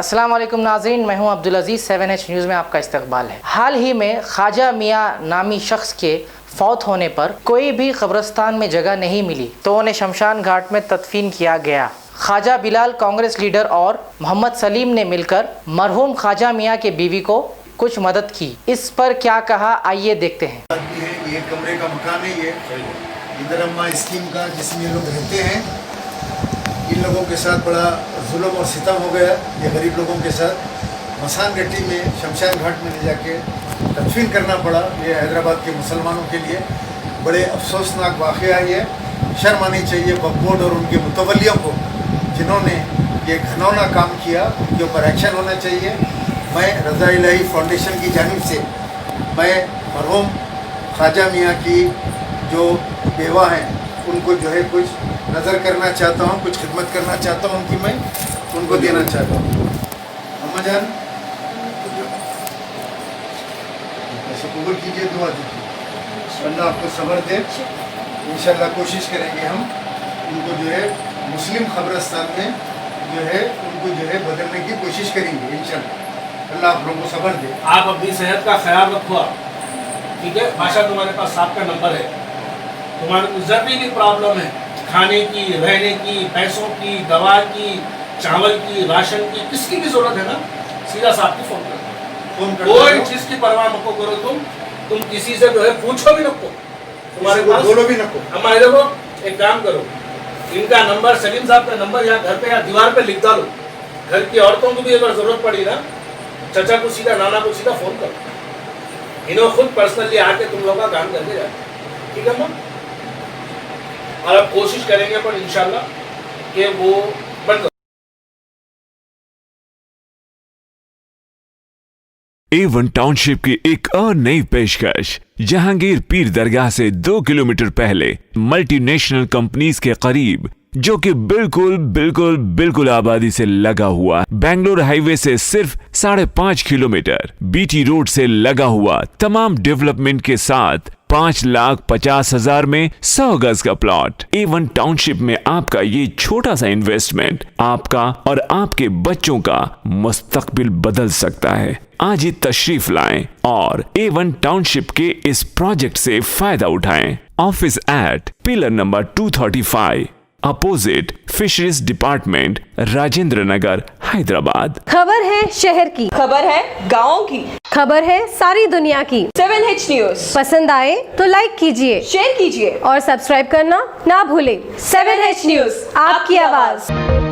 अस्सलाम वालेकुम नाज़रीन, मैं हूं अब्दुल अजीज़। 7H न्यूज़ में आपका इस्तकबाल है। हाल ही में ख्वाजा मियाँ नामी शख्स के फौत होने पर कोई भी कब्रिस्तान में जगह नहीं मिली तो उन्हें शमशान घाट में तदफीन किया गया। ख्वाजा बिलाल कांग्रेस लीडर और मोहम्मद सलीम ने मिलकर मरहूम ख्वाजा मियाँ के बीवी को कुछ मदद की। इस पर क्या कहा, आइए देखते हैं। ये कमरे का मकान है, ये इधर अम्मा स्कीम का जिसमें लोग रहते हैं। इन लोगों के साथ बड़ा जुल्म और सितम हो गया। ये गरीब लोगों के साथ मसान गट्टी में शमशान घाट में ले जाके तदफीन करना पड़ा। ये हैदराबाद के मुसलमानों के लिए बड़े अफसोसनाक वाक़या है। ये शर्म आनी चाहिए बकबोर्ड और उनके मुतवल्लियों को जिन्होंने ये घिनौना काम किया। उनके ऊपर एक्शन होना चाहिए। मैं रज़ा इलाही फाउंडेशन की जानिब से मैं मरहूम ख्वाजा मियाँ की जो बेवा हैं उनको जो है कुछ नज़र करना चाहता हूँ, कुछ खिदमत करना चाहता हूँ उनकी, मैं उनको देना चाहता हूँ। अम्मा जान ऐसे कबूल कीजिए, दुआ दीजिए, अल्लाह आपको सब्र दे। इंशाल्लाह कोशिश करेंगे हम उनको जो है मुस्लिम कब्रिस्तान में जो है उनको जो है बदलने की कोशिश करेंगे इंशाल्लाह। अल्लाह आप लोगों को सब्र दे। आप अपनी सेहत का ख्याल रखो, ठीक है। बादशाह तुम्हारे पास साहब का नंबर है। तुम्हारे को जरूरी की प्रॉब्लम है, खाने की, रहने की, पैसों की, दवा की, चावल की, राशन की, किसकी भी जरूरत है ना, सीधा साहब की फोन करो। कोई चीज की परवाह नको करो, तुम किसी से जो है पूछो भी नको, तुम्हारे पास बोलो भी नको। हमारे देखो एक काम करो, इनका नंबर, सलीम साहब का नंबर या घर पे या दीवार पे लिख डालो। घर की औरतों को भी अगर जरूरत पड़ी ना, चचा को सीधा, नाना को सीधा फोन करो। इन्हों खुद पर्सनली आके तुम लोग का काम करके जाते, ठीक है माँ। और अब कोशिश करेंगे पर इंशाल्लाह कि वो बंद। A1 टाउनशिप की एक और नई पेशकश। जहांगीर पीर दरगाह से 2 किलोमीटर पहले मल्टीनेशनल कंपनीज के करीब, जो कि बिल्कुल आबादी से लगा हुआ, बेंगलोर हाईवे से सिर्फ 5.5 किलोमीटर, बीटी रोड से लगा हुआ, तमाम डेवलपमेंट के साथ 5,50,000 में 100 गज का प्लॉट। A1 टाउनशिप में आपका ये छोटा सा इन्वेस्टमेंट आपका और आपके बच्चों का मुस्तकबिल बदल सकता है। आज ही तशरीफ लाएं और A1 टाउनशिप के इस प्रोजेक्ट से फायदा उठाएं। Office at pillar number 235 opposite fisheries department, Rajendra Nagar, Hyderabad. खबर है शहर की, खबर है गाँव की, खबर है सारी दुनिया की। 7H न्यूज़ पसंद आए तो लाइक कीजिए, शेयर कीजिए और सब्सक्राइब करना ना भूलें। 7H न्यूज़, आपकी आवाज।